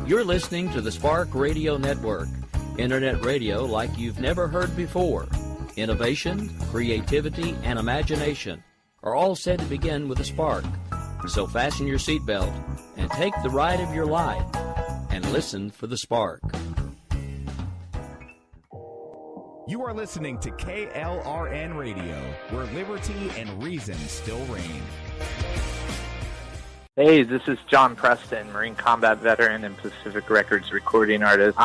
You're listening to the Spark Radio Network, Internet radio like you've never heard before. Innovation, creativity, and imagination are all said to begin with a spark. So fasten your seatbelt and take the ride of your life and listen for the spark. You are listening to KLRN Radio, where liberty and reason still reign. Hey, this is John Preston, Marine Combat Veteran and Pacific Records recording artist.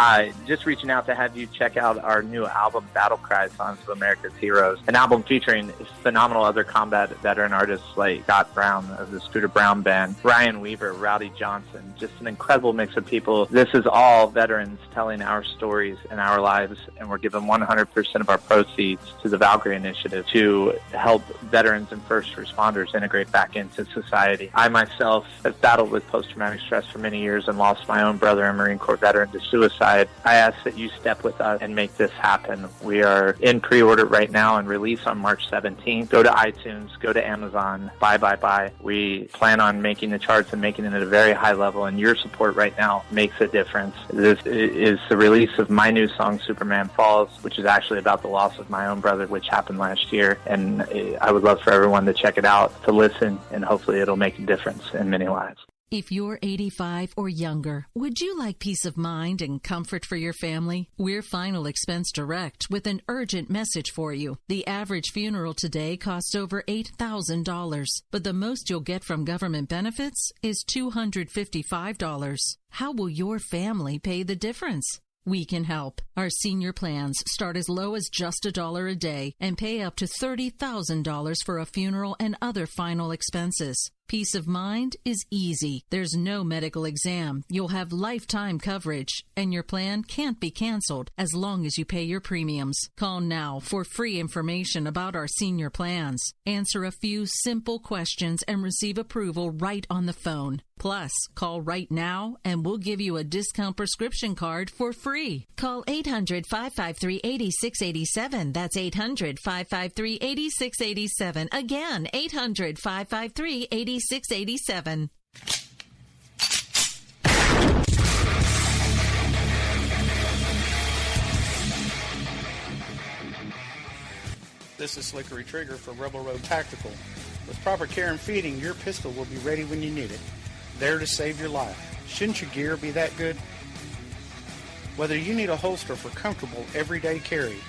Just reaching out to have you check out our new album, Battle Cry, Songs of America's Heroes, an album featuring phenomenal other combat veteran artists like Scott Brown of the Scooter Brown Band, Ryan Weaver, Rowdy Johnson, just an incredible mix of people. This is all veterans telling our stories and our lives, and we're giving 100% of our proceeds to the Valkyrie Initiative to help veterans and first responders integrate back into society. I myself have battled with post-traumatic stress for many years and lost my own brother, a Marine Corps veteran, to suicide. I ask that you step with us and make this happen. We are in pre-order right now and release on March 17th. Go to iTunes, go to Amazon, buy. We plan on making the charts and making it at a very high level, and your support right now makes a difference. This is the release of my new song, Superman Falls, which is actually about the loss of my own brother, which happened last year, and I would love for everyone to check it out, to listen, and hopefully it'll make a difference in many lives. If you're 85 or younger, would you like peace of mind and comfort for your family? We're Final Expense Direct with an urgent message for you. The average funeral today costs over $8,000, but the most you'll get from government benefits is $255. How will your family pay the difference? We can help. Our senior plans start as low as just $1 a day and pay up to $30,000 for a funeral and other final expenses. Peace of mind is easy. There's no medical exam. You'll have lifetime coverage, and your plan can't be canceled as long as you pay your premiums. Call now for free information about our senior plans. Answer a few simple questions and receive approval right on the phone. Plus, call right now and we'll give you a discount prescription card for free. Call 800-553-8687. That's 800-553-8687. Again, 800-553-8687. 687. This is Slickery Trigger for Rebel Road Tactical. With proper care and feeding, your pistol will be ready when you need it. There to save your life. Shouldn't your gear be that good? Whether you need a holster for comfortable everyday carry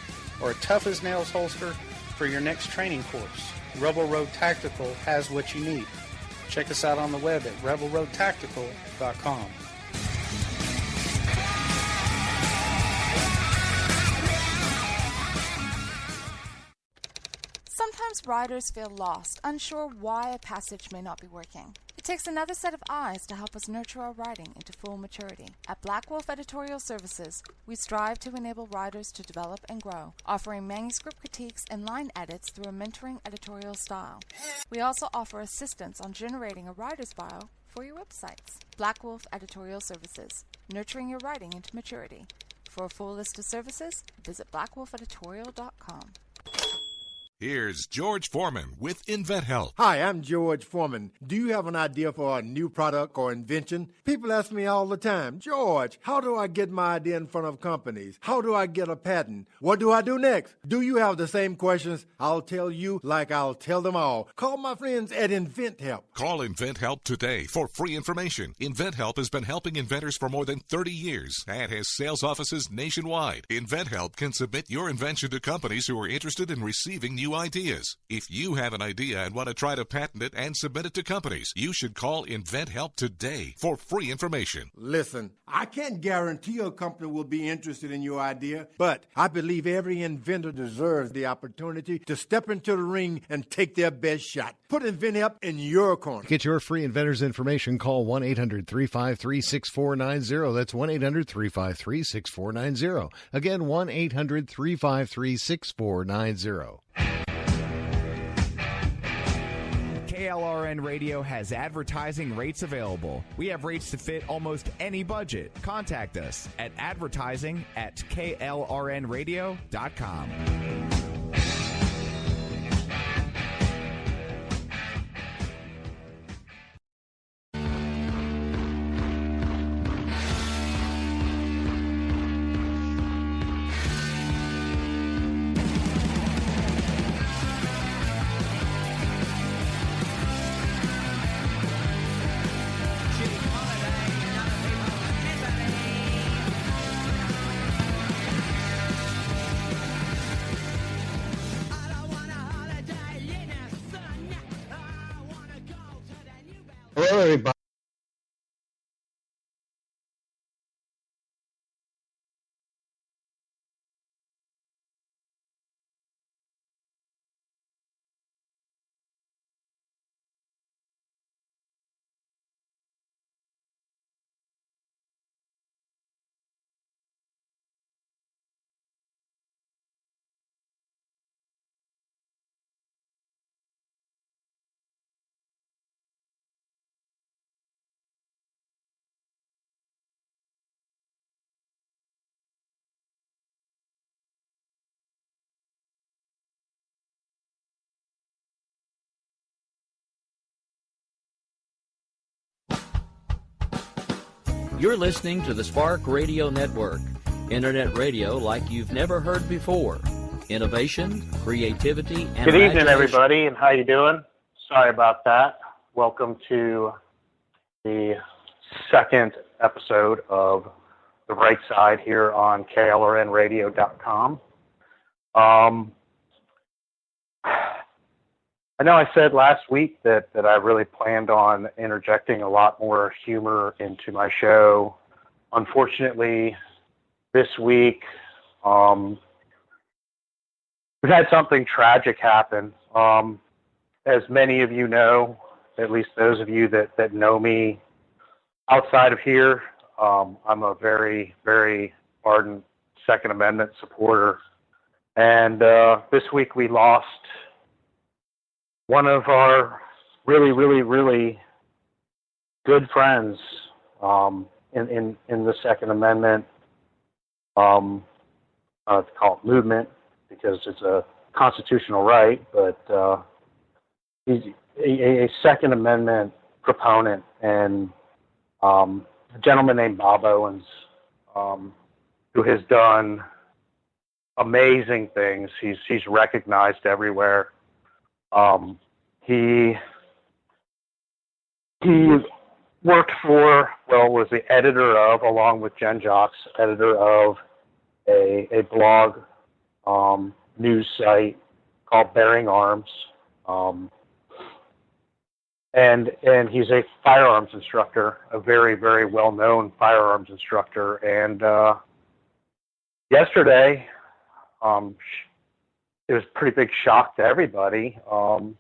or a tough as nails holster for your next training course, Rebel Road Tactical has what you need. Check us out on the web at rebelroadtactical.com. Sometimes riders feel lost, unsure why a passage may not be working. It takes another set of eyes to help us nurture our writing into full maturity. At Black Wolf Editorial Services, we strive to enable writers to develop and grow, offering manuscript critiques and line edits through a mentoring editorial style. We also offer assistance on generating a writer's bio for your websites. Black Wolf Editorial Services, nurturing your writing into maturity. For a full list of services, visit blackwolfeditorial.com. Here's George Foreman with InventHelp. Hi, I'm George Foreman. Do you have an idea for a new product or invention? People ask me all the time, George, how do I get my idea in front of companies? How do I get a patent? What do I do next? Do you have the same questions? I'll tell you like I'll tell them all. Call my friends at InventHelp. Call InventHelp today for free information. InventHelp has been helping inventors for more than 30 years and has sales offices nationwide. InventHelp can submit your invention to companies who are interested in receiving new ideas. If you have an idea and want to try to patent it and submit it to companies, you should call InventHelp today for free information. Listen, I can't guarantee a company will be interested in your idea, but I believe every inventor deserves the opportunity to step into the ring and take their best shot. Put InventHelp in your corner. Get your free inventor's information. Call 1-800-353-6490. That's 1-800-353-6490. Again, 1-800-353-6490. KLRN Radio has advertising rates available. We have rates to fit almost any budget. Contact us at advertising@klrnradio.com. everybody. You're listening to the Spark Radio Network, Internet radio like you've never heard before. Innovation, creativity, and Good evening, everybody, and how you doing? Sorry about that. Welcome to the second episode of The Right Side here on KLRNRadio.com. I know I said last week that I really planned on interjecting a lot more humor into my show. Unfortunately, this week, we've had something tragic happen. As many of you know, at least those of you that know me outside of here, I'm a very, very ardent Second Amendment supporter. And this week we lost one of our really, really, really good friends in the Second Amendment, to call it movement, because it's a constitutional right, but he's a Second Amendment proponent, and a gentleman named Bob Owens, who has done amazing things. He's recognized everywhere. He worked for, was the editor of, along with Jen Jocks, editor of a blog news site called Bearing Arms. And he's a firearms instructor, a very, very well-known firearms instructor. And yesterday, it was a pretty big shock to everybody.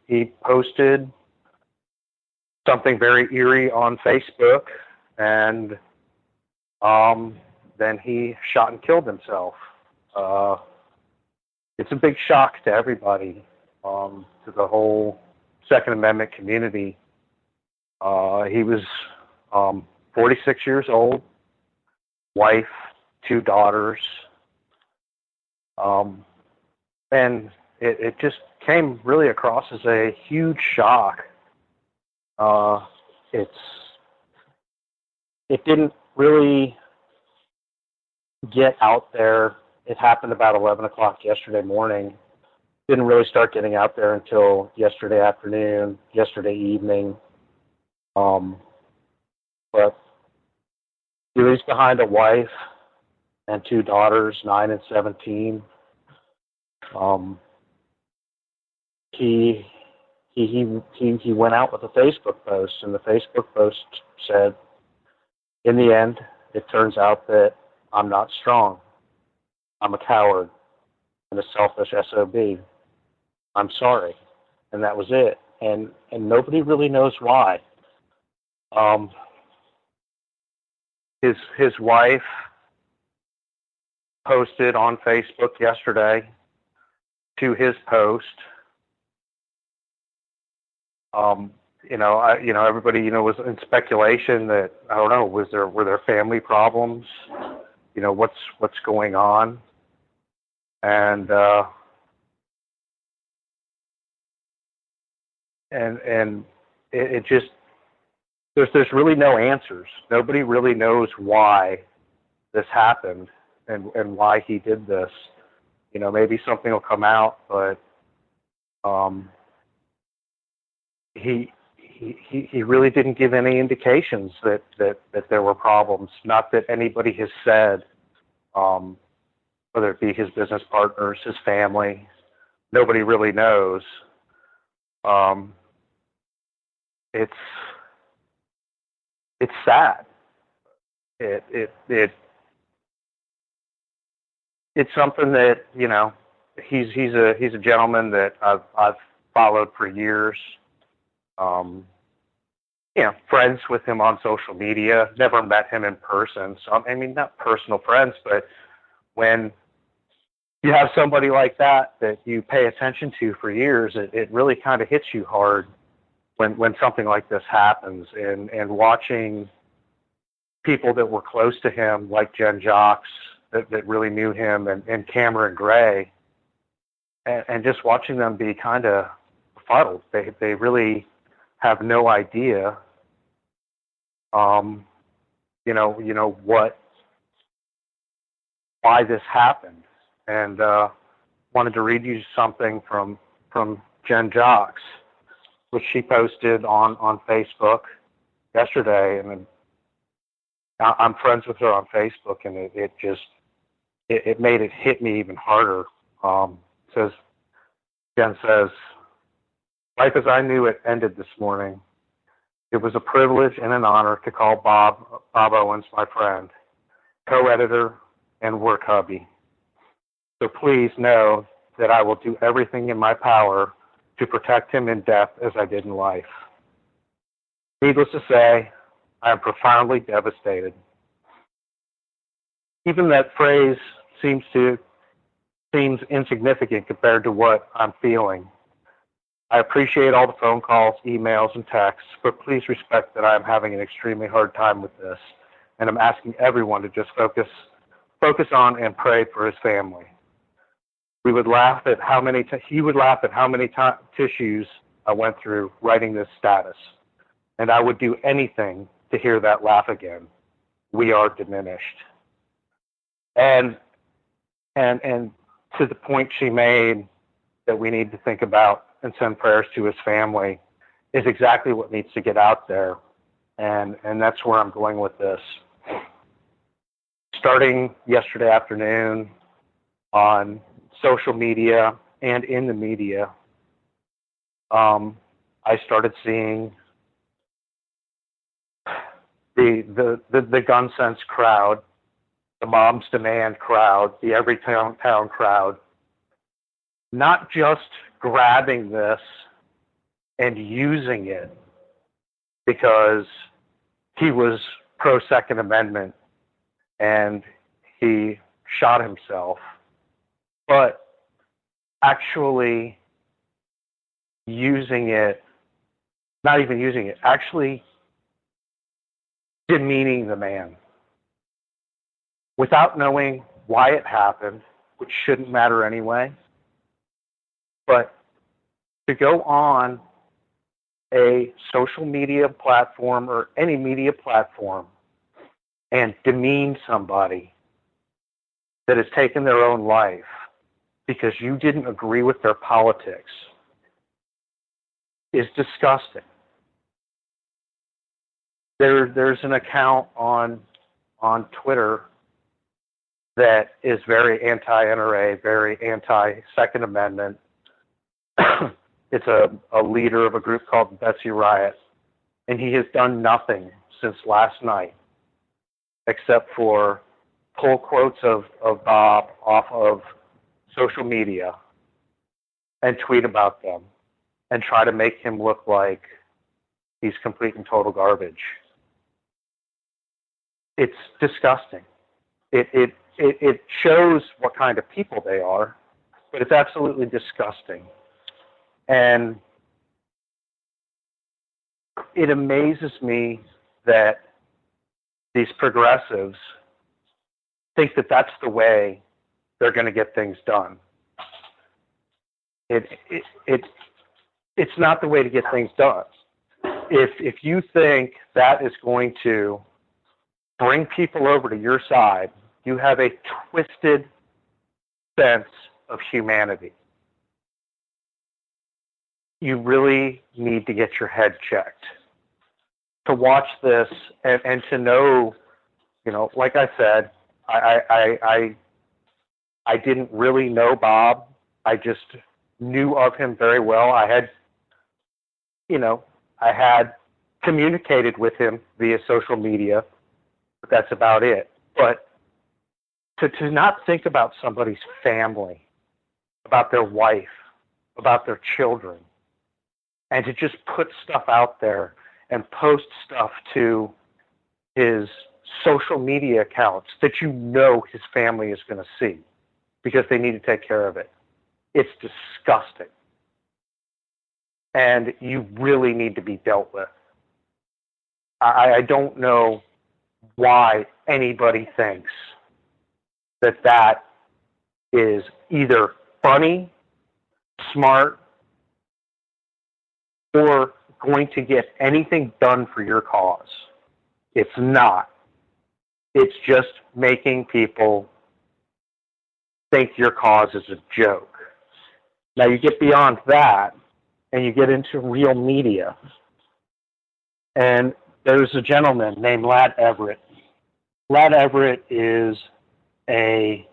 He posted something very eerie on Facebook, and then he shot and killed himself. It's a big shock to everybody, to the whole Second Amendment community. He was 46 years old, wife, 2 daughters. And it just came really across as a huge shock. It didn't really get out there. It happened about 11 o'clock yesterday morning. Didn't really start getting out there until yesterday afternoon, yesterday evening. But he leaves behind a wife and 2 daughters, 9 and 17. He went out with a Facebook post, and the Facebook post said, "In the end, it turns out that I'm not strong. I'm a coward and a selfish SOB. I'm sorry." And that was it. And nobody really knows why. His wife posted on Facebook yesterday to his post. Everybody, was in speculation that, I don't know, were there family problems? What's going on? And it just, there's really no answers. Nobody really knows why this happened and why he did this. Maybe something will come out, but he really didn't give any indications that there were problems. Not that anybody has said, whether it be his business partners, his family. Nobody really knows. it's sad. It's something that, you know, he's a gentleman that I've followed for years. You know, friends with him on social media, never met him in person. So, I mean, not personal friends, but when you have somebody like that you pay attention to for years, it really kind of hits you hard when something like this happens. And watching people that were close to him, like Jen Jocks, that really knew him, and Cameron Gray, and just watching them be kind of befuddled. They really have no idea, why this happened. And wanted to read you something from Jen Jocks, which she posted on Facebook yesterday. And I'm friends with her on Facebook, and it made it hit me even harder. Jen says, "Life as I knew it ended this morning. It was a privilege and an honor to call Bob Owens my friend, co-editor, and work hubby. So please know that I will do everything in my power to protect him in death as I did in life. Needless to say, I am profoundly devastated." Even that phrase seems insignificant compared to what I'm feeling. I appreciate all the phone calls, emails, and texts, but please respect that I am having an extremely hard time with this, and I'm asking everyone to just focus on and pray for his family. He would laugh at how many tissues I went through writing this status, and I would do anything to hear that laugh again. We are diminished. And to the point she made that we need to think about and send prayers to his family is exactly what needs to get out there. And that's where I'm going with this. Starting yesterday afternoon on social media and in the media, I started seeing the gun sense crowd, the Moms Demand crowd, the Everytown crowd, not just grabbing this and using it because he was pro-Second Amendment and he shot himself, but actually actually demeaning the man without knowing why it happened, which shouldn't matter anyway. But to go on a social media platform or any media platform and demean somebody that has taken their own life because you didn't agree with their politics is disgusting. There's an account on Twitter that is very anti-NRA, very anti-Second Amendment. It's a leader of a group called Betsy Riot, and he has done nothing since last night except for pull quotes of Bob off of social media and tweet about them and try to make him look like he's complete and total garbage. It's disgusting. It shows what kind of people they are, but it's absolutely disgusting. And it amazes me that these progressives think that that's the way they're going to get things done. It's not the way to get things done. If you think that is going to bring people over to your side, you have a twisted sense of humanity. You really need to get your head checked. To watch this and to know, like I said, I didn't really know Bob. I just knew of him very well. I had communicated with him via social media, but that's about it. But to not think about somebody's family, about their wife, about their children, and to just put stuff out there and post stuff to his social media accounts that you know his family is going to see because they need to take care of it. It's disgusting. And you really need to be dealt with. I don't know why anybody thinks that that is either funny, smart, or going to get anything done for your cause. It's not. It's just making people think your cause is a joke. Now you get beyond that, and you get into real media. And there's a gentleman named Lad Everett. Lad Everett is a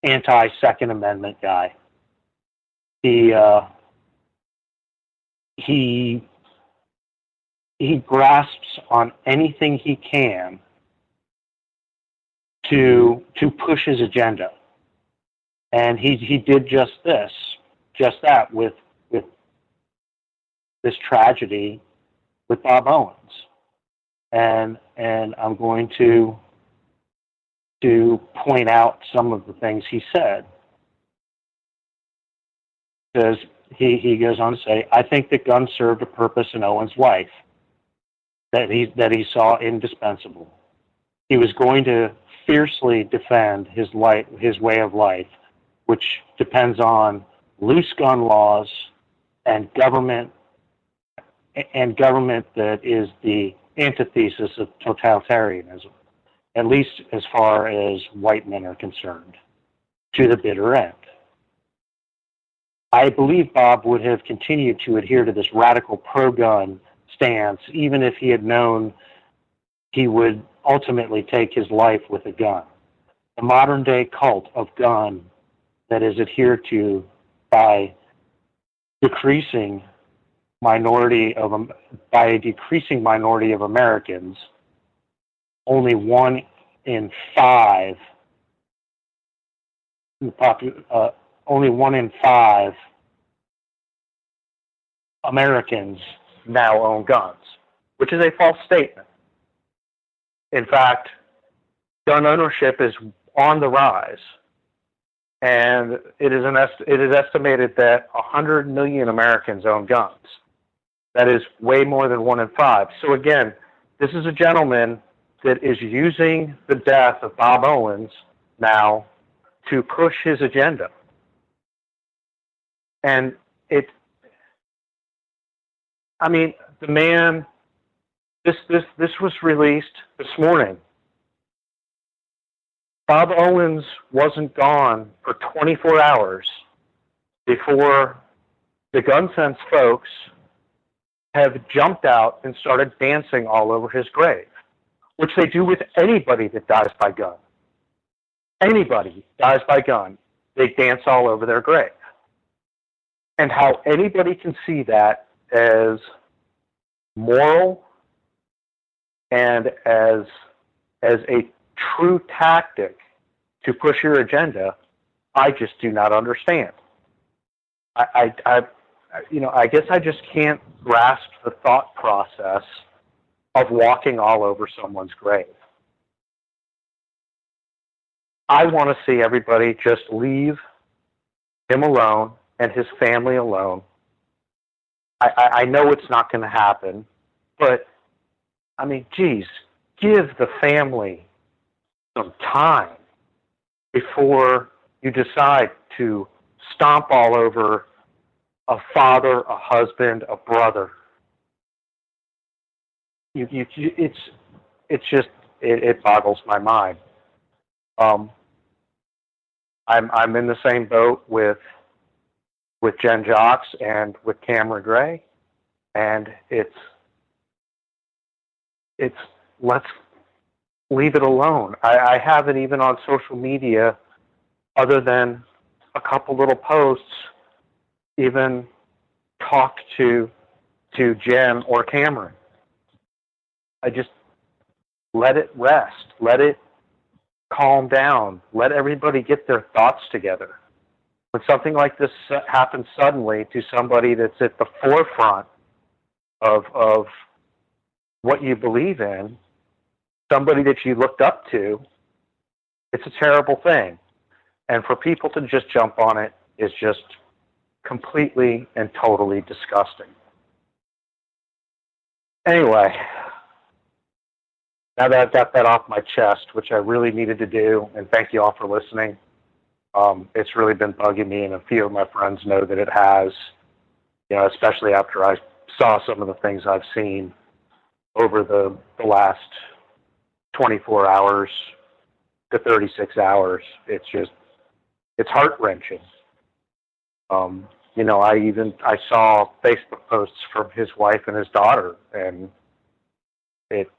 anti-Second Amendment guy. He grasps on anything he can to push his agenda. And he did just that with this tragedy with Bob Owens. And I'm going to point out some of the things he said. Because he goes on to say, I think the gun served a purpose in Owens' life that he saw indispensable. He was going to fiercely defend his way of life, which depends on loose gun laws and government that is the antithesis of totalitarianism, at least as far as white men are concerned, to the bitter end. I believe Bob would have continued to adhere to this radical pro-gun stance, even if he had known he would ultimately take his life with a gun. The modern-day cult of gun that is adhered to by a decreasing minority of Americans, only 1 in 5 Americans now own guns, which is a false statement. In fact, gun ownership is on the rise, and it is estimated that 100 million Americans own guns. That is way more than 1 in 5. So again, this is a gentleman that is using the death of Bob Owens now to push his agenda. And the man, this was released this morning. Bob Owens wasn't gone for 24 hours before the gun sense folks have jumped out and started dancing all over his grave, which they do with anybody that dies by gun. Anybody dies by gun, they dance all over their grave. And how anybody can see that as moral and as a true tactic to push your agenda, I just do not understand. I guess I just can't grasp the thought process of walking all over someone's grave. I want to see everybody just leave him alone and his family alone. I know it's not going to happen, but, geez, give the family some time before you decide to stomp all over a father, a husband, a brother. It boggles my mind. I'm in the same boat with Jen Jocks and with Cameron Gray, and it's let's leave it alone. I haven't even on social media, other than a couple little posts, even talked to Jen or Cameron. I just let it rest. Let it calm down. Let everybody get their thoughts together. When something like this happens suddenly to somebody that's at the forefront of what you believe in, somebody that you looked up to, it's a terrible thing. And for people to just jump on it is just completely and totally disgusting. Anyway, now that I've got that off my chest, which I really needed to do, and thank you all for listening, it's really been bugging me, and a few of my friends know that it has, especially after I saw some of the things I've seen over the last 24 hours to 36 hours. It's heart-wrenching. I saw Facebook posts from his wife and his daughter, and it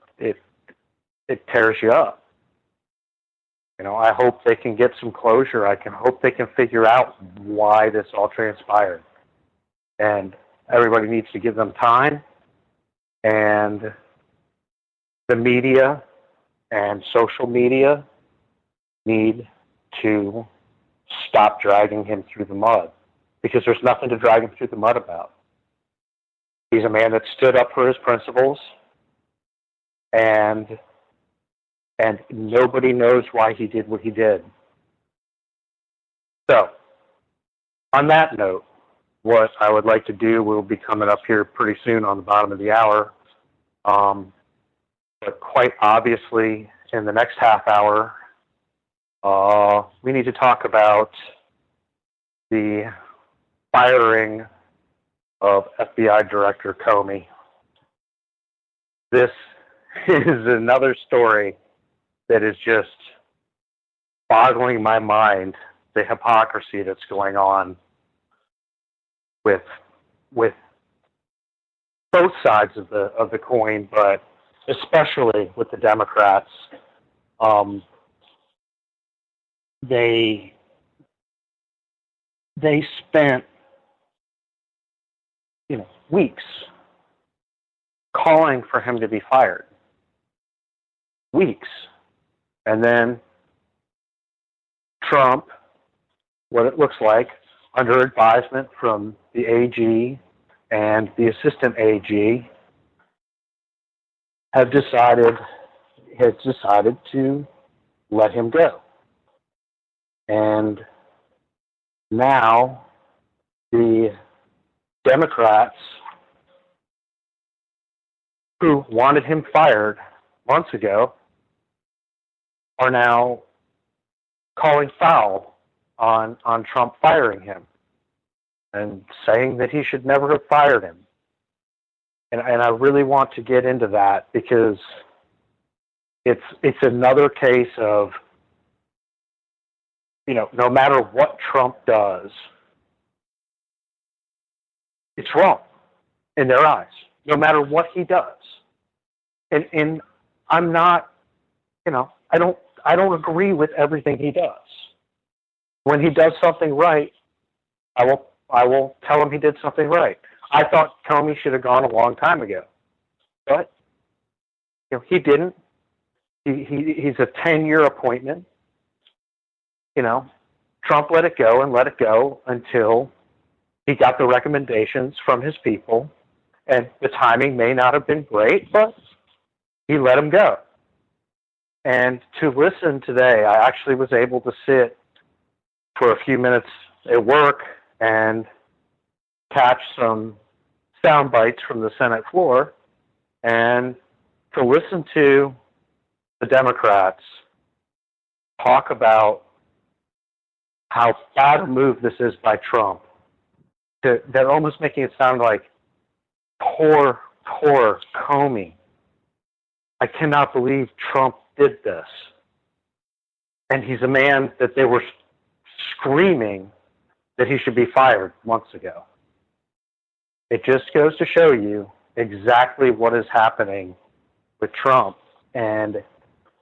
tears you up. I hope they can get some closure. I hope they can figure out why this all transpired. And everybody needs to give them time, and the media and social media need to stop dragging him through the mud, because there's nothing to drag him through the mud about. He's a man that stood up for his principles, and nobody knows why he did what he did. So, on that note, what I would like to do will be coming up here pretty soon on the bottom of the hour. But quite obviously, in the next half hour, we need to talk about the firing of FBI Director Comey. This is another story that is just boggling my mind, the hypocrisy that's going on with both sides of the coin, but especially with the Democrats. They spent weeks calling for him to be fired. Weeks. And then Trump, what it looks like, under advisement from the AG and the assistant AG, has decided to let him go. And now the Democrats who wanted him fired months ago are now calling foul on Trump firing him and saying that he should never have fired him. And I really want to get into that, because it's another case of, no matter what Trump does, it's wrong in their eyes, no matter what he does. And I'm not, I don't agree with everything he does. When he does something right, I will tell him he did something right. I thought Comey should have gone a long time ago, but he didn't. He's a 10-year appointment. Trump let it go until he got the recommendations from his people, and the timing may not have been great, but he let him go. And to listen today, I actually was able to sit for a few minutes at work and catch some sound bites from the Senate floor, and to listen to the Democrats talk about how bad a move this is by Trump. They're almost making it sound like, poor Comey. I cannot believe Trump did this. And he's a man that they were screaming that he should be fired months ago. It just goes to show you exactly what is happening with Trump. And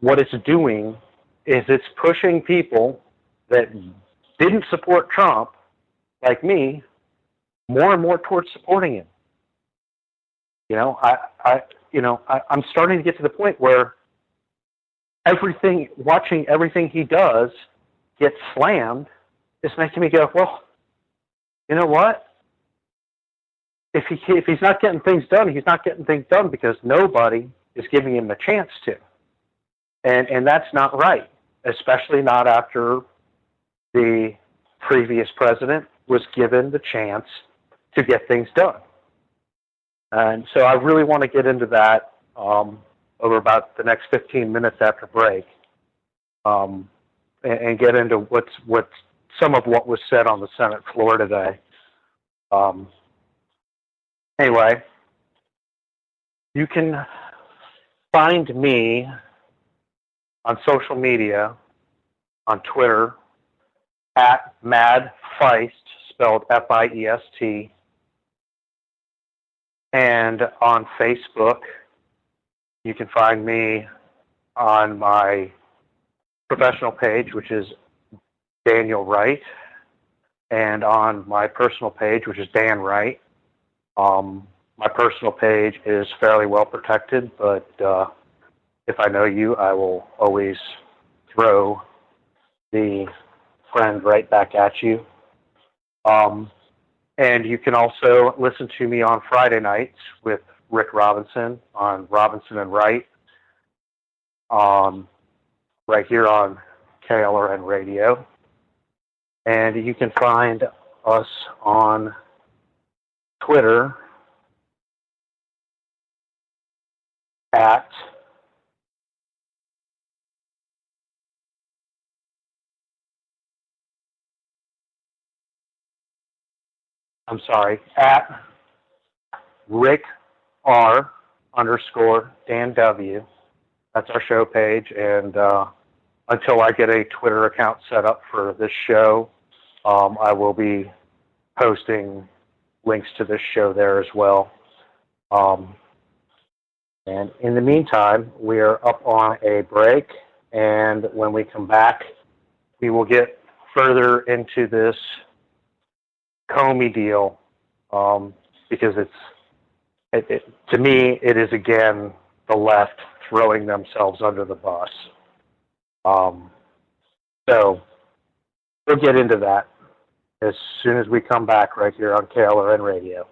what it's doing is it's pushing people that didn't support Trump, like me, more and more towards supporting him. I'm starting to get to the point where watching everything he does get slammed is making me go, well, you know what? If he's not getting things done, he's not getting things done because nobody is giving him a chance to. And that's not right, especially not after the previous president was given the chance to get things done. And so I really want to get into that over about the next 15 minutes after break, and get into what's some of what was said on the Senate floor today. Anyway, you can find me on social media, on Twitter, at Mad Feist, spelled F-I-E-S-T, and on Facebook. You can find me on my professional page, which is Daniel Wright, and on my personal page, which is Dan Wright. My personal page is fairly well protected, but if I know you, I will always throw the friend right back at you. And you can also listen to me on Friday nights with Rick Robinson on Robinson and Wright, right here on KLRNRadio. And you can find us on Twitter at Rick R_Dan W. That's our show page, and until I get a Twitter account set up for this show, I will be posting links to this show there as well. And in the meantime, we are up on a break, and when we come back, we will get further into this Comey deal, because to me, it is again the left throwing themselves under the bus. So we'll get into that as soon as we come back right here on KLRN Radio.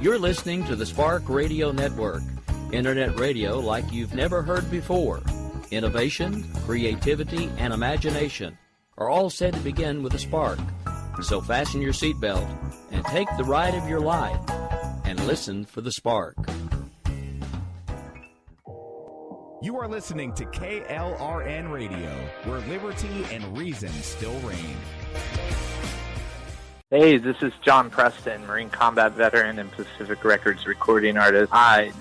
You're listening to the Spark Radio Network, internet radio like you've never heard before. Innovation, creativity, and imagination are all said to begin with a spark. So fasten your seatbelt and take the ride of your life and listen for the spark. You are listening to KLRN Radio, where liberty and reason still reign. Hey, this is John Preston, Marine combat veteran and Pacific Records recording artist.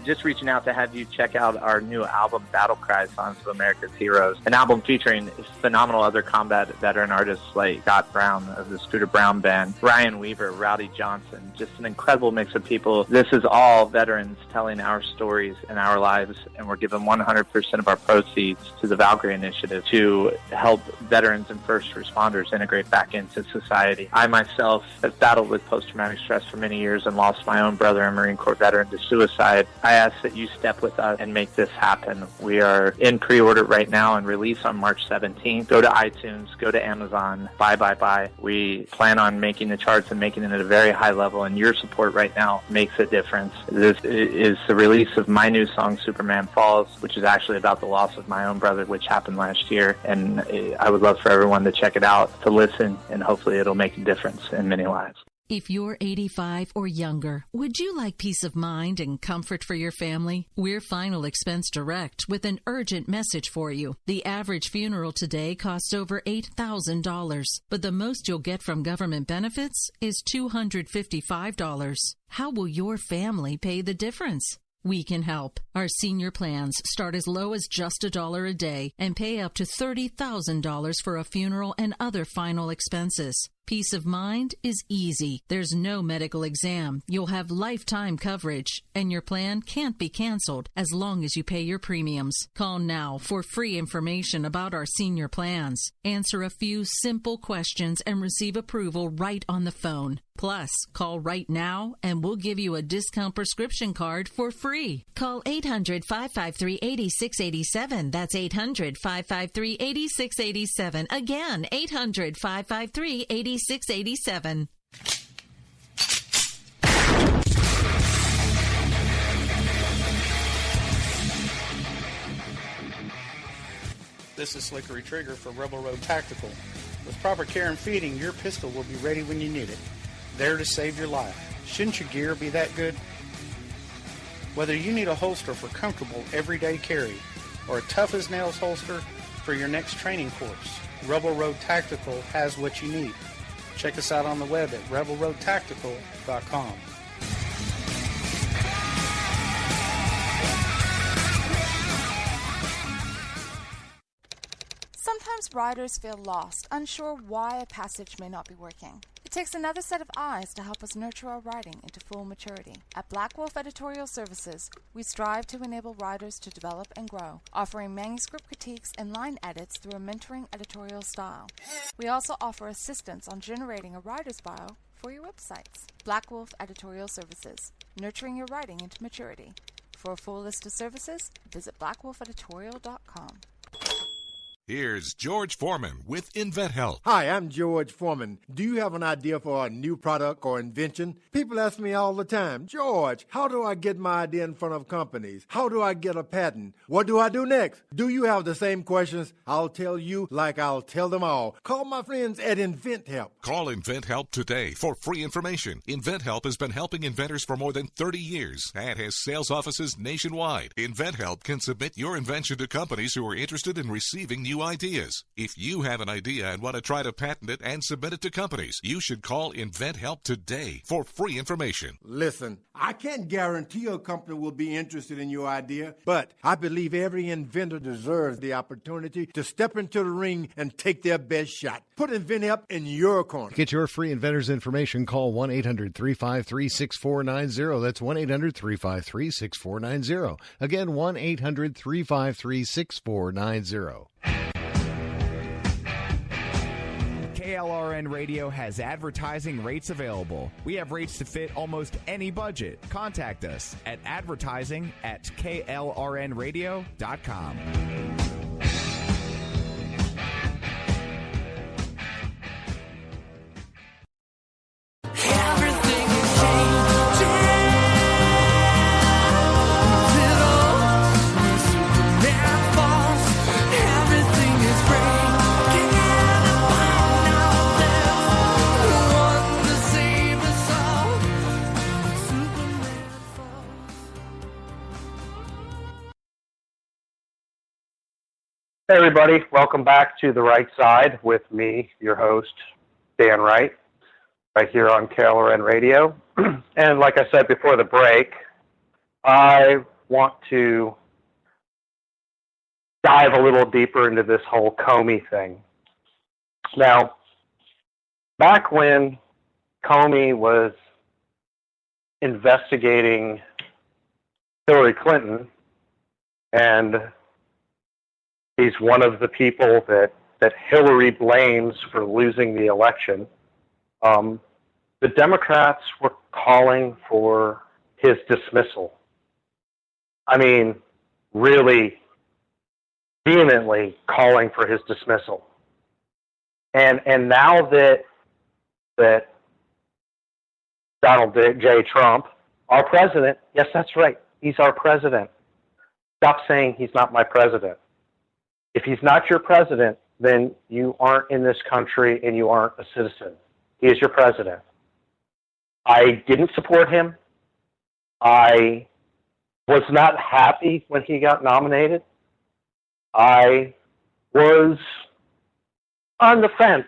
Just reaching out to have you check out our new album, Battle Cry, Songs of America's Heroes, an album featuring phenomenal other combat veteran artists like Scott Brown of the Scooter Brown Band, Ryan Weaver, Rowdy Johnson, just an incredible mix of people. This is all veterans telling our stories and our lives, and we're giving 100% of our proceeds to the Valkyrie Initiative to help veterans and first responders integrate back into society. I myself have battled with post-traumatic stress for many years and lost my own brother, a Marine Corps veteran, to suicide. I ask that you step with us and make this happen. We are in pre-order right now and release on March 17th. Go to iTunes, go to Amazon, buy. We plan on making the charts and making it at a very high level, and your support right now makes a difference. This is the release of my new song, Superman Falls, which is actually about the loss of my own brother, which happened last year, and I would love for everyone to check it out, to listen, and hopefully it'll make a difference in many lives. If you're 85 or younger, would you like peace of mind and comfort for your family? We're Final Expense Direct with an urgent message for you. The average funeral today costs over $8,000, but the most you'll get from government benefits is $255. How will your family pay the difference? We can help. Our senior plans start as low as just $1 a day and pay up to $30,000 for a funeral and other final expenses. Peace of mind is easy. There's no medical exam. You'll have lifetime coverage, and your plan can't be canceled as long as you pay your premiums. Call now for free information about our senior plans. Answer a few simple questions and receive approval right on the phone. Plus, call right now and we'll give you a discount prescription card for free. Call 800-553-8687. That's 800-553-8687. Again, 800-553-8687. This is Slickery Trigger for Rebel Road Tactical. With proper care and feeding, your pistol will be ready when you need it. There to save your life. Shouldn't your gear be that good? Whether you need a holster for comfortable everyday carry or a tough-as-nails holster for your next training course, Rebel Road Tactical has what you need. Check us out on the web at rebelroadtactical.com. Sometimes riders feel lost, unsure why a passage may not be working. It takes another set of eyes to help us nurture our writing into full maturity. At Black Wolf Editorial Services, we strive to enable writers to develop and grow, offering manuscript critiques and line edits through a mentoring editorial style. We also offer assistance on generating a writer's bio for your websites. Black Wolf Editorial Services, nurturing your writing into maturity. For a full list of services, visit blackwolfeditorial.com. Here's George Foreman with InventHelp. Hi, I'm George Foreman. Do you have an idea for a new product or invention? People ask me all the time, George, how do I get my idea in front of companies? How do I get a patent? What do I do next? Do you have the same questions? I'll tell you like I'll tell them all. Call my friends at InventHelp. Call InventHelp today for free information. InventHelp has been helping inventors for more than 30 years and has sales offices nationwide. InventHelp can submit your invention to companies who are interested in receiving new ideas. If you have an idea and want to try to patent it and submit it to companies, you should call InventHelp today for free information. Listen, I can't guarantee a company will be interested in your idea, but I believe every inventor deserves the opportunity to step into the ring and take their best shot. Put InventHelp in your corner. Get your free inventor's information. Call 1-800-353-6490. That's 1-800-353-6490. Again, 1-800-353-6490. KLRN Radio has advertising rates available. We have rates to fit almost any budget. Contact us at advertising@klrnradio.com. Hey everybody, welcome back to The Right Side with me, your host, Dan Wright, right here on KLRN Radio. And like I said before the break, I want to dive a little deeper into this whole Comey thing. Now, back when Comey was investigating Hillary Clinton, and he's one of the people that Hillary blames for losing the election, the Democrats were calling for his dismissal. I mean, really vehemently calling for his dismissal. And now that Donald J. Trump, our president, yes, that's right, he's our president. Stop saying he's not my president. If he's not your president, then you aren't in this country and you aren't a citizen. He is your president. I didn't support him. I was not happy when he got nominated. I was on the fence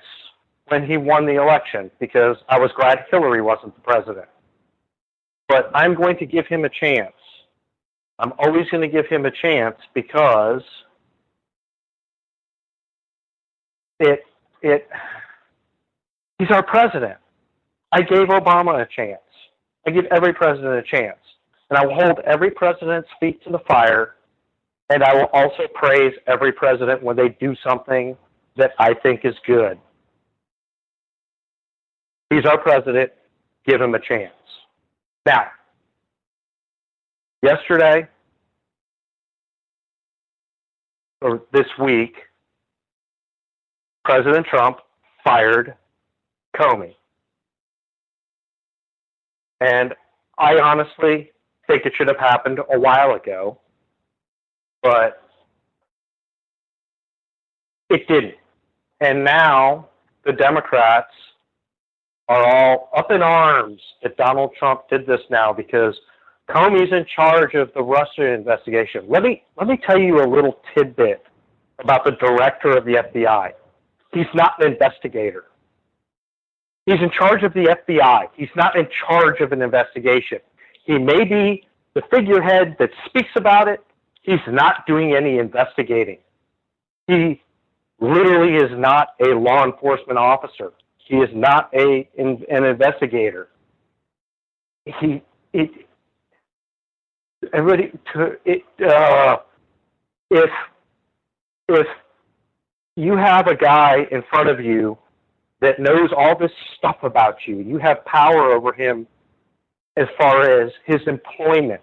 when he won the election because I was glad Hillary wasn't the president. But I'm going to give him a chance I'm always going to give him a chance because he's our president. I gave Obama a chance. I give every president a chance. And I will hold every president's feet to the fire, and I will also praise every president when they do something that I think is good. He's our president. Give him a chance. Now, yesterday, or this week, President Trump fired Comey. And I honestly think it should have happened a while ago, but it didn't. And now the Democrats are all up in arms that Donald Trump did this now because Comey's in charge of the Russia investigation. Let me tell you a little tidbit about the director of the FBI. He's not an investigator. He's in charge of the FBI. He's not in charge of an investigation. He may be the figurehead that speaks about it. He's not doing any investigating. He literally is not a law enforcement officer. He is not an investigator. If you have a guy in front of you that knows all this stuff about you, you have power over him as far as his employment,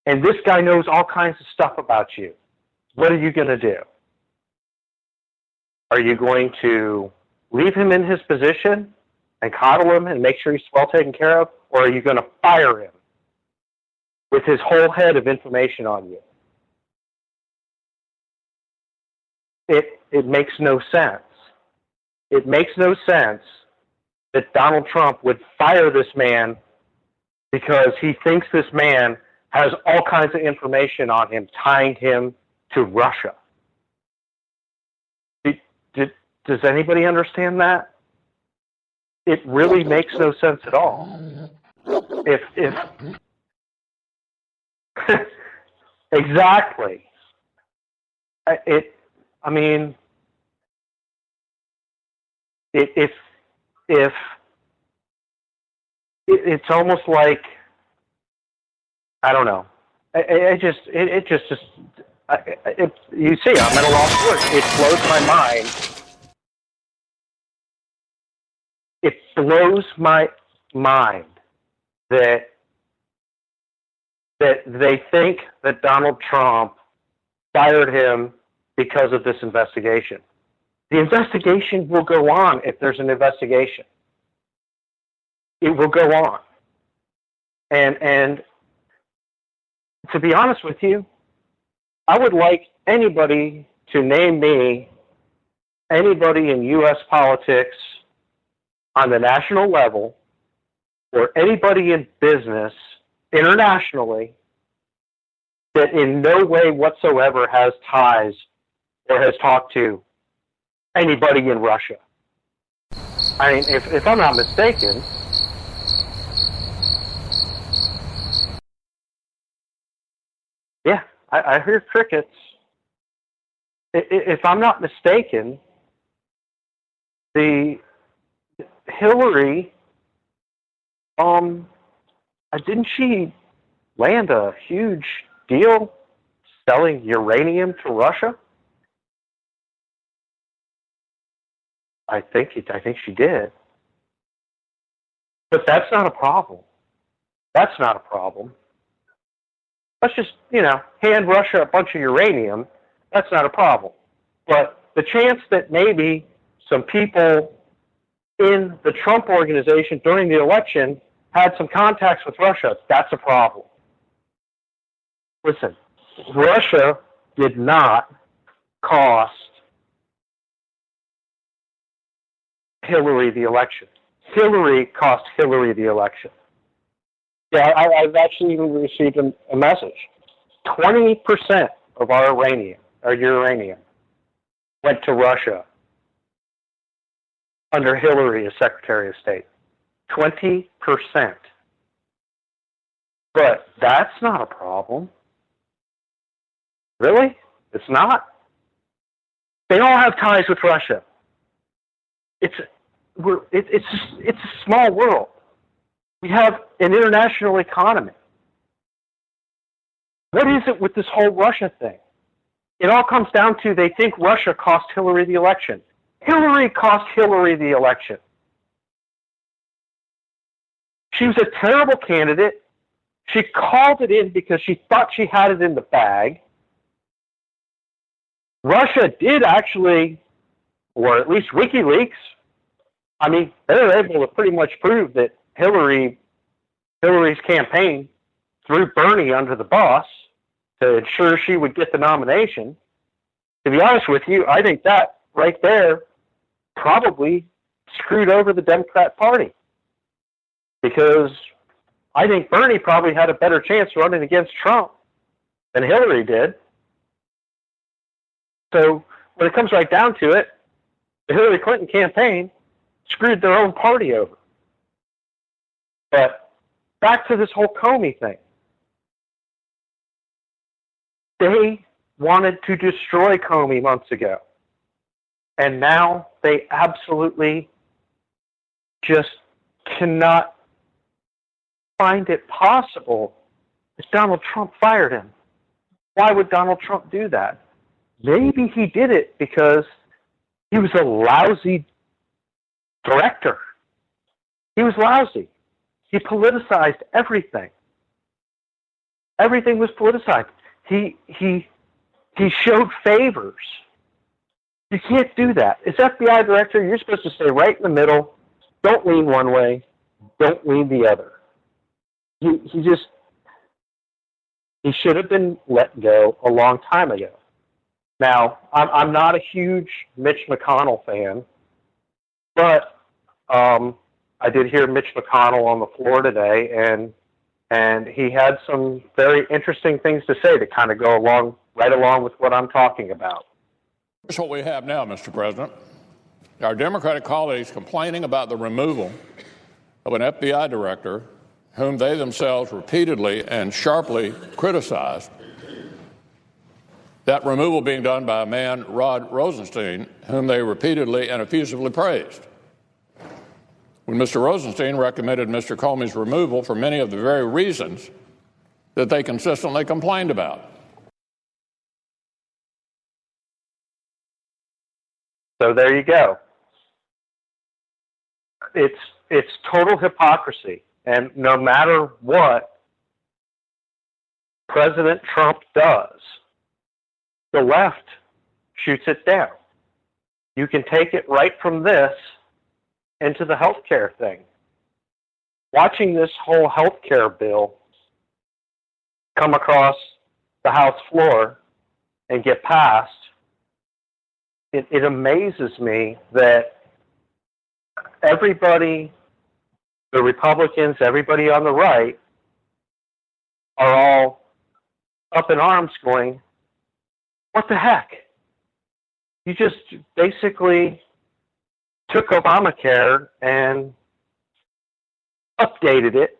and this guy knows all kinds of stuff about you, what are you going to do? Are you going to leave him in his position and coddle him and make sure he's well taken care of, or are you going to fire him with his whole head of information on you? It makes no sense. It makes no sense that Donald Trump would fire this man because he thinks this man has all kinds of information on him, tying him to Russia. Does anybody understand that? It really makes no sense at all. Exactly. It's almost like, I don't know. You see, I'm at a loss for words. It blows my mind. It blows my mind that they think that Donald Trump fired him because of this investigation. The investigation will go on if there's an investigation. It will go on. And to be honest with you, I would like anybody to name me anybody in U.S. politics on the national level or anybody in business internationally that in no way whatsoever has ties or has talked to anybody in Russia. I mean, if I'm not mistaken, yeah, I hear crickets. If I'm not mistaken, the Hillary, didn't she land a huge deal selling uranium to Russia? I think she did. But that's not a problem. That's not a problem. Let's just, hand Russia a bunch of uranium. That's not a problem. But the chance that maybe some people in the Trump organization during the election had some contacts with Russia, that's a problem. Listen, Russia did not cost Hillary the election. Hillary cost Hillary the election. Yeah, I've actually even received a message. 20% of our uranium, went to Russia under Hillary as Secretary of State. 20%. But that's not a problem. Really? It's not? They all have ties with Russia. It's a small world. We have an international economy. What is it with this whole Russia thing? It all comes down to they think Russia cost Hillary the election. Hillary cost Hillary the election. She was a terrible candidate. She called it in because she thought she had it in the bag. Russia did actually, or at least WikiLeaks, I mean, they were able to pretty much prove that Hillary's campaign threw Bernie under the bus to ensure she would get the nomination. To be honest with you, I think that right there probably screwed over the Democrat Party. Because I think Bernie probably had a better chance running against Trump than Hillary did. So when it comes right down to it, the Hillary Clinton campaign screwed their own party over. But back to this whole Comey thing. They wanted to destroy Comey months ago. And now they absolutely just cannot find it possible that Donald Trump fired him. Why would Donald Trump do that? Maybe he did it because he was a lousy director. He was lousy. He politicized everything. Everything was politicized. He showed favors. You can't do that. As FBI director, you're supposed to stay right in the middle. Don't lean one way. Don't lean the other. He should have been let go a long time ago. Now, I'm not a huge Mitch McConnell fan, but I did hear Mitch McConnell on the floor today, and he had some very interesting things to say that kind of go right along with what I'm talking about. Here's what we have now, Mr. President. Our Democratic colleagues complaining about the removal of an FBI director whom they themselves repeatedly and sharply criticized. That removal being done by a man, Rod Rosenstein, whom they repeatedly and effusively praised. When Mr. Rosenstein recommended Mr. Comey's removal for many of the very reasons that they consistently complained about. So there you go. It's total hypocrisy. And no matter what President Trump does, the left shoots it down. You can take it right from this into the health care thing. Watching this whole health care bill come across the House floor and get passed, it amazes me that everybody, the Republicans, everybody on the right, are all up in arms going, what the heck? You just basically took Obamacare and updated it,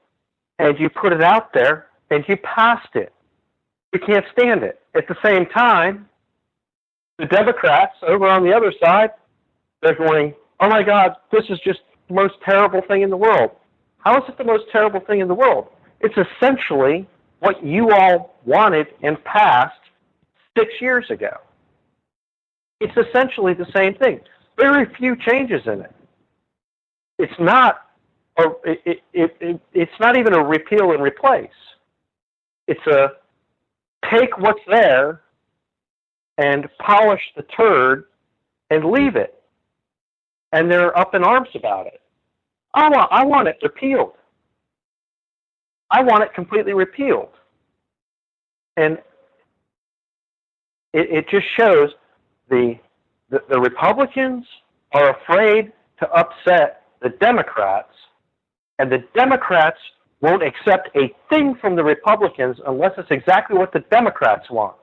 and you put it out there, and you passed it. You can't stand it. At the same time, the Democrats over on the other side, they're going, oh my God, this is just the most terrible thing in the world. How is it the most terrible thing in the world? It's essentially what you all wanted and passed 6 years ago. It's essentially the same thing. Very few changes in it. It's not it's not even a repeal and replace. It's a take what's there and polish the turd and leave it. And they're up in arms about it. I want it repealed. I want it completely repealed. And it just shows the Republicans are afraid to upset the Democrats, and the Democrats won't accept a thing from the Republicans unless it's exactly what the Democrats want.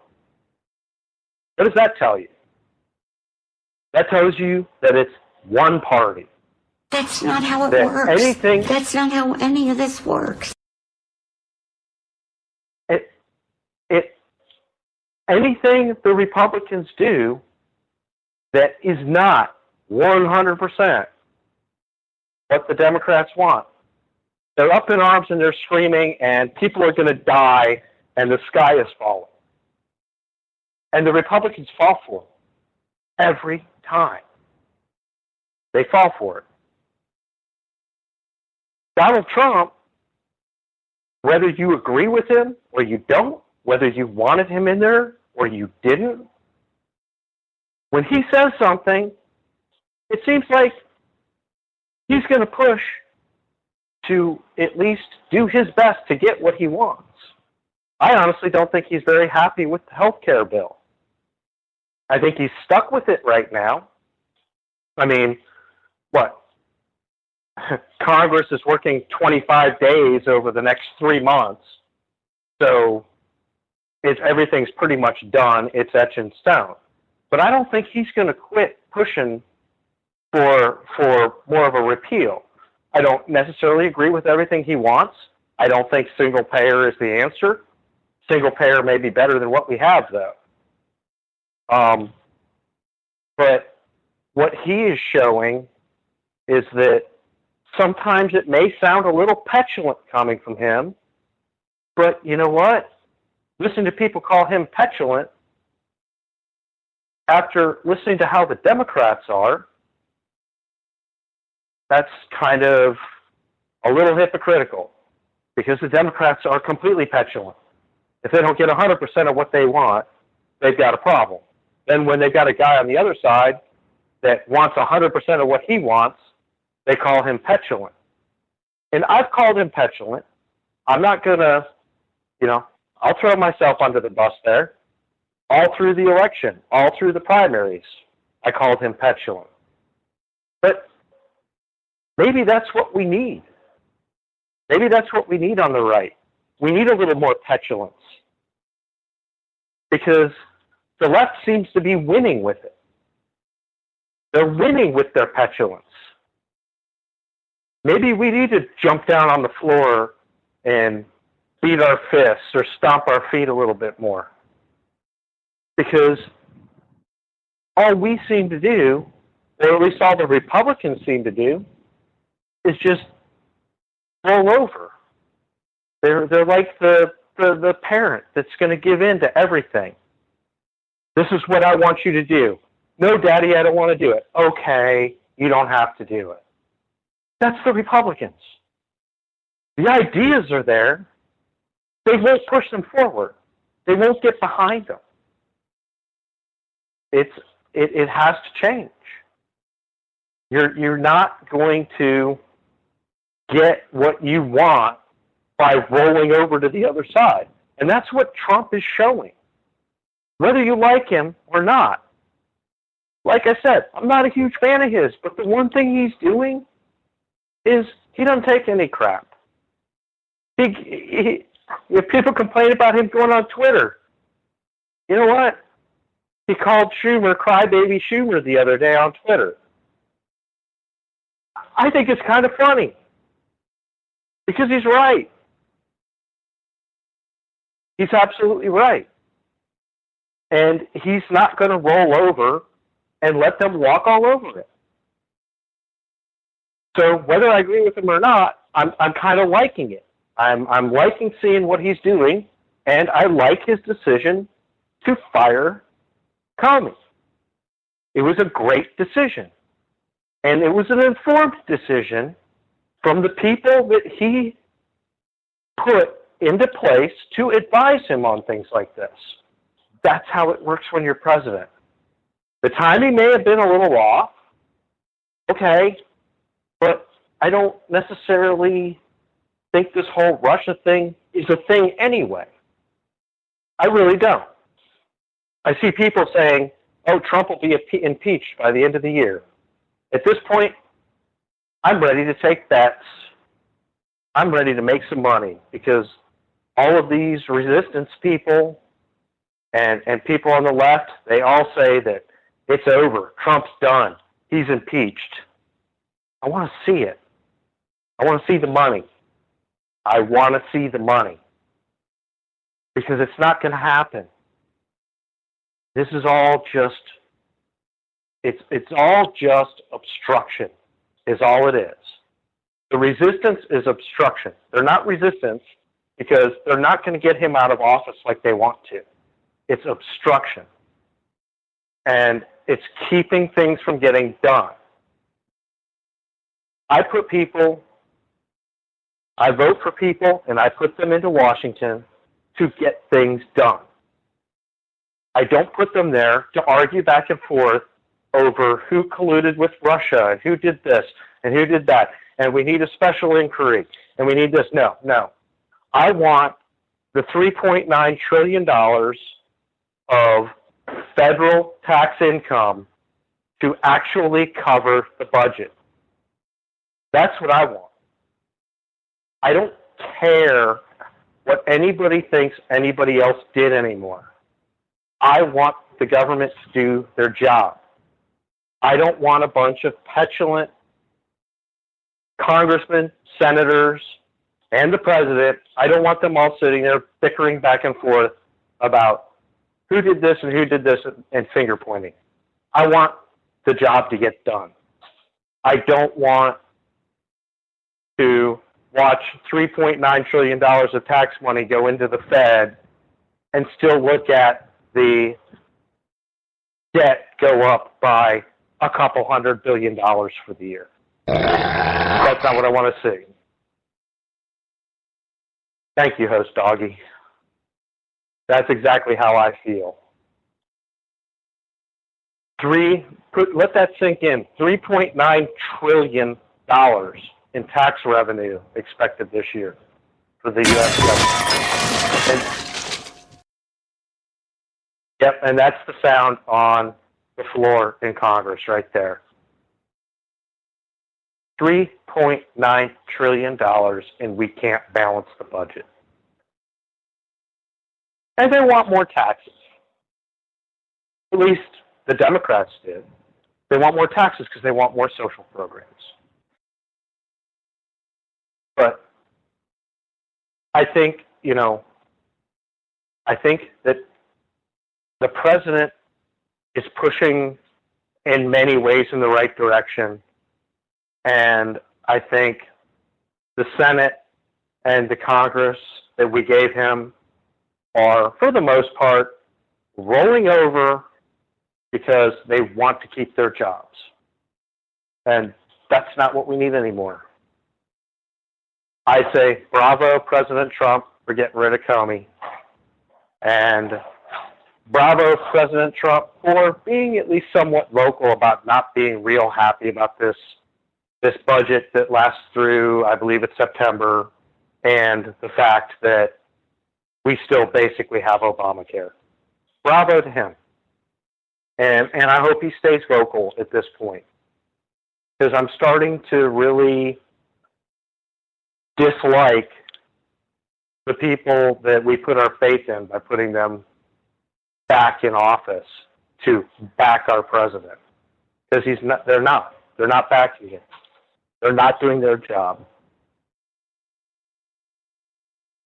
What does that tell you? That tells you that it's one party. That's not how it works. That's not how any of this works. anything the Republicans do that is not 100% what the Democrats want, they're up in arms and they're screaming, and people are going to die, and the sky is falling. And the Republicans fall for it every time. They fall for it. Donald Trump, whether you agree with him or you don't, whether you wanted him in there or you didn't, when he says something, it seems like he's going to push to at least do his best to get what he wants. I honestly don't think he's very happy with the health care bill. I think he's stuck with it right now. I mean, what? Congress is working 25 days over the next 3 months, so everything's pretty much done. It's etched in stone. But I don't think he's going to quit pushing for more of a repeal. I don't necessarily agree with everything he wants. I don't think single payer is the answer. Single payer may be better than what we have, though. But what he is showing is that sometimes it may sound a little petulant coming from him, but you know what? Listen to people call him petulant after listening to how the Democrats are. That's kind of a little hypocritical, because the Democrats are completely petulant. If they don't get 100% of what they want, they've got a problem. Then when they've got a guy on the other side that wants 100% of what he wants, they call him petulant. And I've called him petulant. I'm not going to, I'll throw myself under the bus there. All through the election, all through the primaries, I called him petulant. But maybe that's what we need. Maybe that's what we need on the right. We need a little more petulance, because the left seems to be winning with it. They're winning with their petulance. Maybe we need to jump down on the floor and beat our fists or stomp our feet a little bit more. Because all we seem to do, or at least all the Republicans seem to do, is just roll over. They're like the parent that's going to give in to everything. This is what I want you to do. No, Daddy, I don't want to do it. Okay, you don't have to do it. That's the Republicans. The ideas are there. They won't push them forward. They won't get behind them. It has to change. You're not going to get what you want by rolling over to the other side. And that's what Trump is showing. Whether you like him or not. Like I said, I'm not a huge fan of his, but the one thing he's doing is he doesn't take any crap. If people complain about him going on Twitter, you know what? He called Schumer Crybaby Schumer the other day on Twitter. I think it's kind of funny, because he's right. He's absolutely right. And he's not going to roll over and let them walk all over it. So whether I agree with him or not, I'm kind of liking it. I'm liking seeing what he's doing, and I like his decision to fire Comey. It was a great decision. And it was an informed decision from the people that he put into place to advise him on things like this. That's how it works when you're president. The timing may have been a little off, okay, but I don't necessarily think this whole Russia thing is a thing anyway. I really don't. I see people saying, oh, Trump will be impeached by the end of the year. At this point, I'm ready to take bets. I'm ready to make some money, because all of these resistance people and people on the left, they all say that it's over. Trump's done. He's impeached. I want to see it. I want to see the money. I want to see the money. Because it's not going to happen. This is all just, it's all just obstruction is all it is. The resistance is obstruction. They're not resistance because they're not going to get him out of office like they want to. It's obstruction. And it's keeping things from getting done. I vote for people, and I put them into Washington to get things done. I don't put them there to argue back and forth over who colluded with Russia and who did this and who did that, and we need a special inquiry, and we need this. No. I want the $3.9 trillion of federal tax income to actually cover the budget. That's what I want. I don't care what anybody thinks anybody else did anymore. I want the government to do their job. I don't want a bunch of petulant congressmen, senators, and the president. I don't want them all sitting there bickering back and forth about who did this and who did this and finger pointing. I want the job to get done. I don't want to watch $3.9 trillion of tax money go into the Fed and still look at the debt go up by a couple $100 billion for the year. That's not what I want to see. Thank you, host Doggy. That's exactly how I feel. Let that sink in. $3.9 trillion in tax revenue expected this year for the U.S. government. And that's the sound on the floor in Congress right there. $3.9 trillion, and we can't balance the budget. And they want more taxes. At least the Democrats did. They want more taxes because they want more social programs. But I think that the president is pushing in many ways in the right direction. And I think the Senate and the Congress that we gave him are, for the most part, rolling over because they want to keep their jobs. And that's not what we need anymore. I say, bravo, President Trump, for getting rid of Comey. And bravo, President Trump, for being at least somewhat vocal about not being real happy about this budget that lasts through, I believe it's September, and the fact that we still basically have Obamacare. Bravo to him. And I hope he stays vocal at this point. Because I'm starting to really dislike the people that we put our faith in by putting them back in office to back our president. Because they're not backing it. They're not doing their job.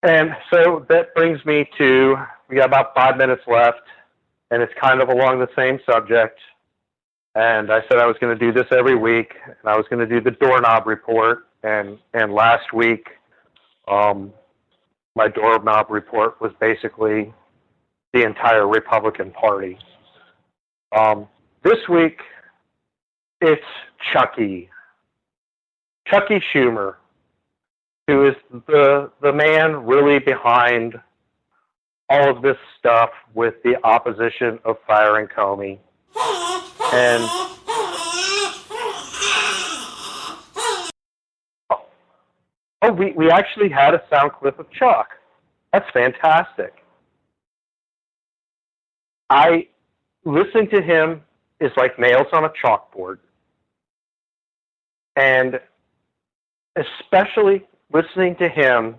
And so that brings me to, we got about 5 minutes left, and it's kind of along the same subject. And I said I was going to do this every week, and I was going to do the doorknob report. And last week, my doorknob report was basically the entire Republican Party. This week, it's Chucky Schumer, who is the man really behind all of this stuff with the opposition of firing Comey. And we actually had a sound clip of Chuck. That's fantastic. Listening to him is like nails on a chalkboard. And especially listening to him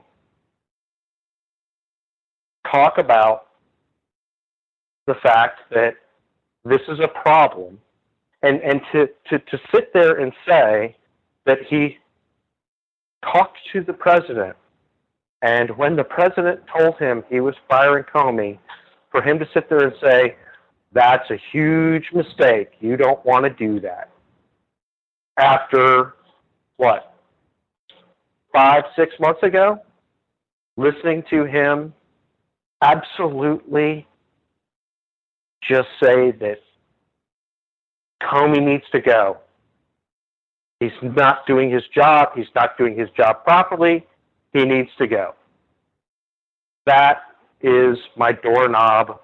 talk about the fact that this is a problem, and to sit there and say that he talked to the president, and when the president told him he was firing Comey, for him to sit there and say, That's a huge mistake. You don't want to do that. After, 5-6 months ago, listening to him absolutely just say that Comey needs to go. He's not doing his job. He's not doing his job properly. He needs to go. That is my doorknob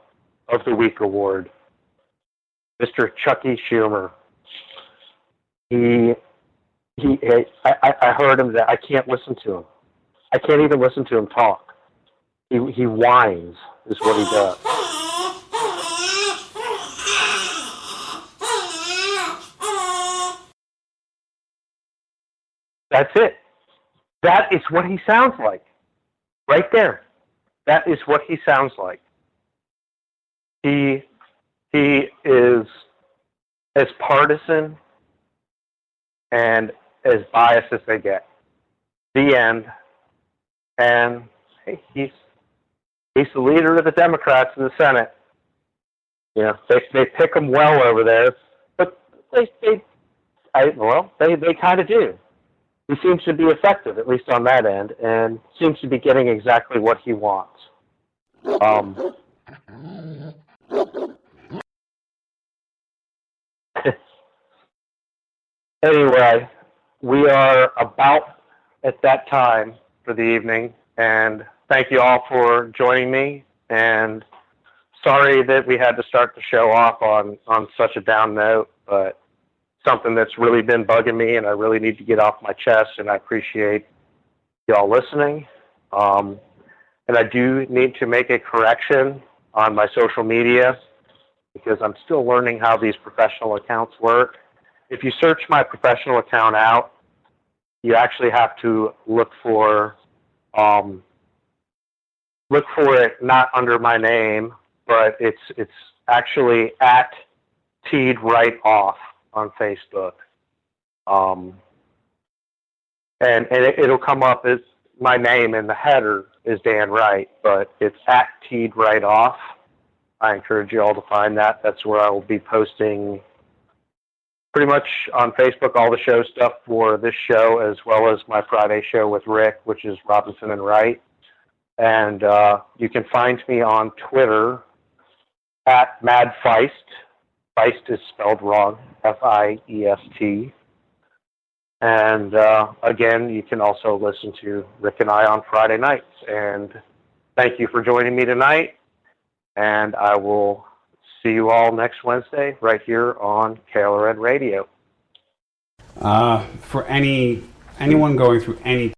of the week award. Mr. Chucky Schumer. I heard him that I can't listen to him. I can't even listen to him talk. He whines is what he does. That's it. That is what he sounds like. Right there. That is what he sounds like. He is as partisan and as biased as they get. The end. And hey, he's the leader of the Democrats in the Senate. You know, they pick him well over there, but they kind of do. He seems to be effective, at least on that end, and seems to be getting exactly what he wants. Anyway, we are about at that time for the evening, and thank you all for joining me, and sorry that we had to start the show off on such a down note, but something that's really been bugging me, and I really need to get off my chest, and I appreciate y'all listening. And I do need to make a correction on my social media because I'm still learning how these professional accounts work. If you search my professional account out, you actually have to look for it not under my name, but it's actually at Teed Wright Off on Facebook. And it'll come up as my name in the header is Dan Wright, but it's at Teed Wright Off. I encourage you all to find that. That's where I will be posting pretty much on Facebook all the show stuff for this show, as well as my Friday show with Rick, which is Robinson and Wright. And you can find me on Twitter at Mad Feist. Feist is spelled wrong, F-I-E-S-T. And again, you can also listen to Rick and I on Friday nights. And thank you for joining me tonight. And I will see you all next Wednesday right here on KLRNRadio. For anyone going through any